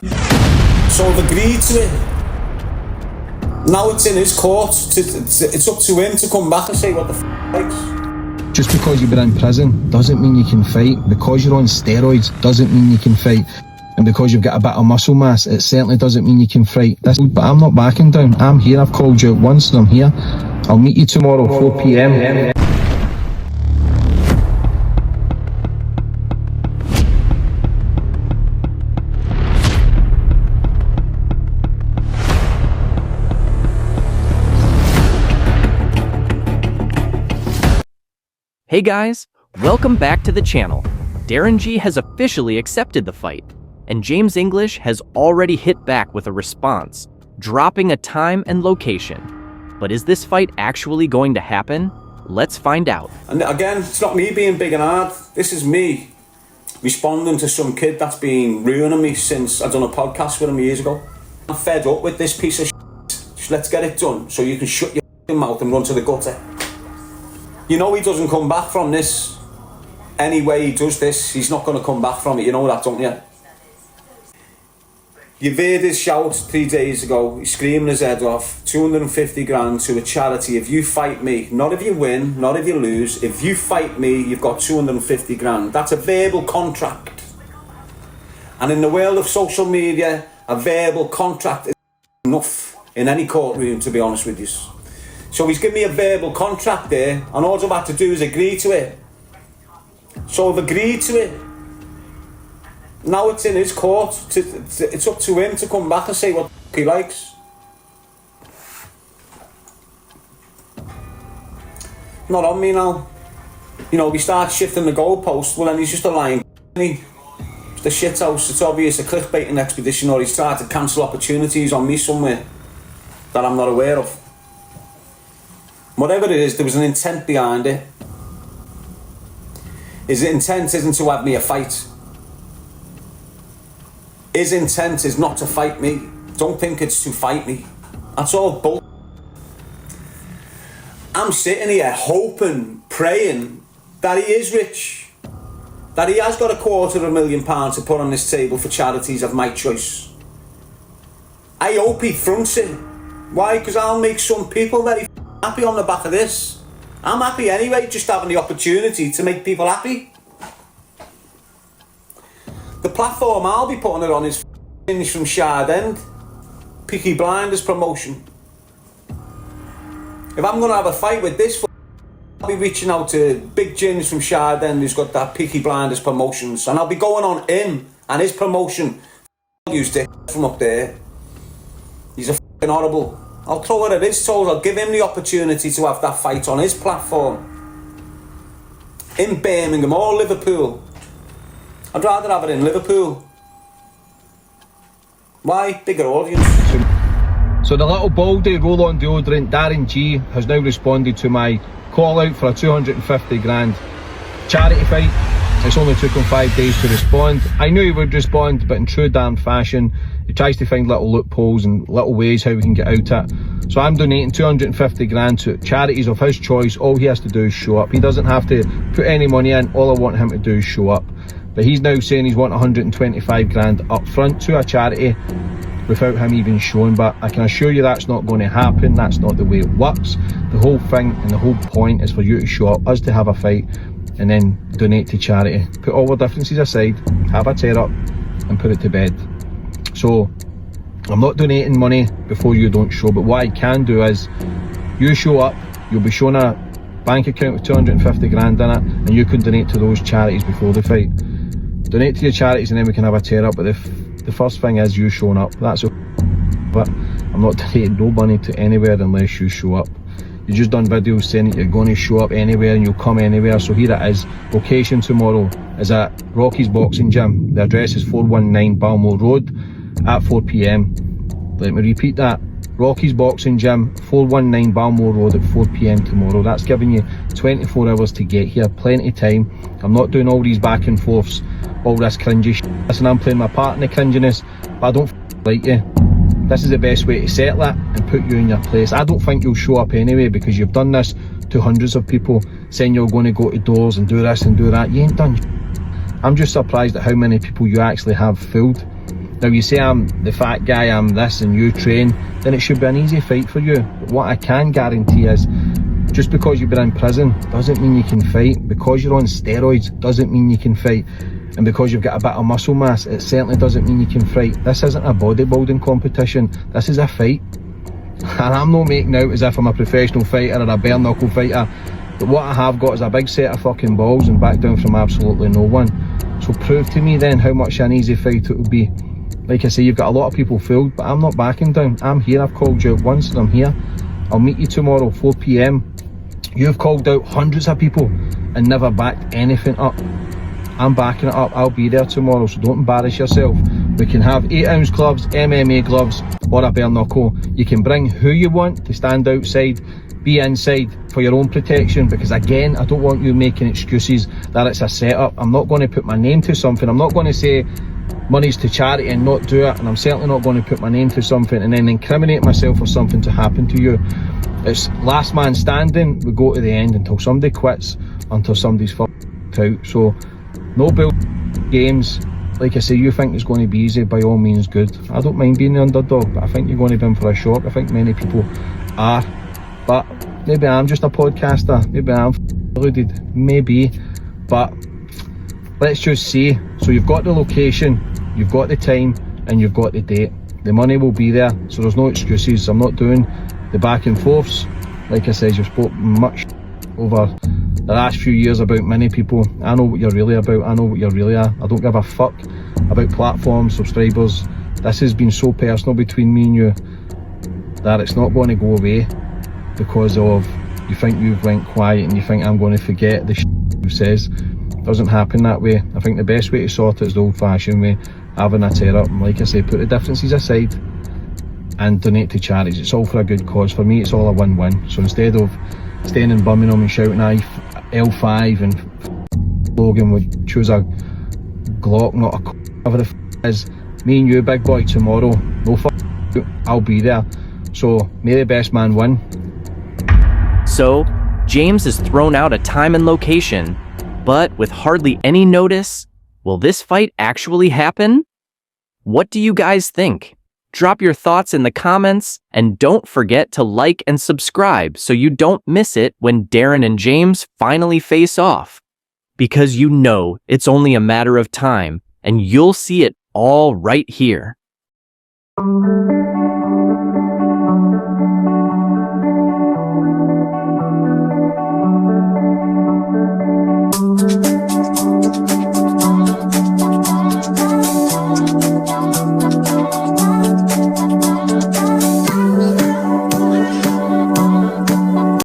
So I've agreed to it. Now it's in his court. It's up to him to come back and say what the likes. Just because you've been in prison doesn't mean you can fight. Because you're on steroids doesn't mean you can fight. And because you've got a bit of muscle mass, it certainly doesn't mean you can fight. But I'm not backing down. I'm here. I've called you out once and I'm here. I'll meet you tomorrow, 4 p.m. Hey guys, welcome back to the channel. Darren Gee has officially accepted the fight, and James English has already hit back with a response, dropping a time and location. But is this fight actually going to happen? Let's find out. And again, it's not me being big and hard. This is me responding to some kid that's been ruining me since I done a podcast with him years ago. I'm fed up with this piece of shit. Just let's get it done so you can shut your mouth and run to the gutter. You know he doesn't come back from this. Any way he does this, he's not going to come back from it. You know that, don't you? You've heard his shout 3 days ago. He's screaming his head off. 250 grand to a charity. If you fight me, not if you win, not if you lose. If you fight me, you've got 250 grand. That's a verbal contract. And in the world of social media, a verbal contract is enough in any courtroom, to be honest with you. So he's given me a verbal contract there, and all I've had to do is agree to it. So I've agreed to it. Now it's in his court. It's up to him to come back and say what he likes. Not on me now. You know, we start shifting the goalpost, well then he's just a lying it's the shithouse. It's obvious a clickbaiting expedition, or he's tried to cancel opportunities on me somewhere that I'm not aware of. Whatever it is, there was an intent behind it. His intent isn't to have me a fight. His intent is not to fight me. Don't think it's to fight me. That's all bull. I'm sitting here hoping, praying that he is rich. That he has got £250,000 to put on this table for charities of my choice. I hope he fronts it. Why? Because I'll make some people very happy on the back of this. I'm happy anyway, just having the opportunity to make people happy. The platform I'll be putting it on is from Shard End. Peaky Blinders promotion. If I'm going to have a fight with this, I'll be reaching out to Big Jins from Shard End who's got that Peaky Blinders promotions, and I'll be going on him and his promotion. I'll use dick from up there. He's a f***ing horrible. I'll throw it at his toes. I'll give him the opportunity to have that fight on his platform. In Birmingham or Liverpool. I'd rather have it in Liverpool. Why? Bigger audience. So the little baldy roll-on deodorant Darren Gee has now responded to my call out for a 250 grand charity fight. It's only took him 5 days to respond. I knew he would respond, but in true damn fashion, he tries to find little loopholes and little ways how we can get out it. So I'm donating 250 grand to charities of his choice. All he has to do is show up. He doesn't have to put any money in. All I want him to do is show up. But he's now saying he's wanting 125 grand up front to a charity without him even showing. But I can assure you that's not going to happen. That's not the way it works. The whole thing and the whole point is for you to show up, us to have a fight, and then donate to charity. Put all our differences aside, have a tear up and put it to bed. So I'm not donating money before you don't show, but what I can do is you show up, you'll be shown a bank account with 250 grand in it, and you can donate to those charities before the fight. Donate to your charities and then we can have a tear up, but the first thing is you showing up. That's okay. But I'm not donating no money to anywhere unless you show up. You just done videos saying that you're going to show up anywhere and you'll come anywhere. So here it is. Location tomorrow is at Rocky's Boxing Gym. The address is 419 Balmoral Road at 4 p.m. Let me repeat that. Rocky's Boxing Gym, 419 Balmoral Road at 4 p.m. tomorrow. That's giving you 24 hours to get here. Plenty of time. I'm not doing all these back and forths, all this cringy shit. Listen, I'm playing my part in the cringiness, but I don't like you. This is the best way to settle it and put you in your place. I don't think you'll show up anyway because you've done this to hundreds of people saying you're going to go to doors and do this and do that. You ain't done. I'm just surprised at how many people you actually have fooled. Now you say I'm the fat guy, I'm this, and you train, then it should be an easy fight for you. But what I can guarantee is, just because you've been in prison doesn't mean you can fight. Because you're on steroids doesn't mean you can fight. And because you've got a bit of muscle mass, it certainly doesn't mean you can fight. This isn't a bodybuilding competition, this is a fight. And I'm not making out as if I'm a professional fighter or a bare knuckle fighter, but what I have got is a big set of fucking balls and back down from absolutely no one. So prove to me then how much an easy fight it will be. Like I say, you've got a lot of people fooled, but I'm not backing down. I'm here, I've called you out once and I'm here. I'll meet you tomorrow, 4 PM. You've called out hundreds of people and never backed anything up. I'm backing it up, I'll be there tomorrow, so don't embarrass yourself. We can have 8-ounce gloves, MMA gloves, or a bare knuckle. You can bring who you want to stand outside, be inside for your own protection, because again, I don't want you making excuses that it's a setup. I'm not going to put my name to something. I'm not going to say money's to charity and not do it, and I'm certainly not going to put my name to something and then incriminate myself for something to happen to you. It's last man standing, we go to the end until somebody quits, until somebody's fucked out. So no build games. Like I say, you think it's going to be easy, by all means good. I don't mind being the underdog, but I think you're going to be in for a shock. I think many people are, but maybe I'm just a podcaster, maybe I'm deluded, maybe, but let's just see. So you've got the location, you've got the time, and you've got the date. The money will be there, so there's no excuses. I'm not doing the back and forths. Like I said, you've spoken much over the last few years about many people. I know what you're really about, I know what you really are. I don't give a fuck about platforms, subscribers. This has been so personal between me and you that it's not going to go away because of you think you've went quiet and you think I'm going to forget the shit you says. It doesn't happen that way. I think the best way to sort it is the old fashioned way, having a tear up, and like I say, put the differences aside and donate to charities. It's all for a good cause. For me, it's all a win-win. So instead of staying in Birmingham and shouting L5 and Logan would choose a Glock, not a whatever the is, me and you, big boy, tomorrow, no I'll be there. So may the best man win. So, James has thrown out a time and location, but with hardly any notice, will this fight actually happen? What do you guys think? Drop your thoughts in the comments, and don't forget to like and subscribe so you don't miss it when Darren and James finally face off. Because you know it's only a matter of time, and you'll see it all right here.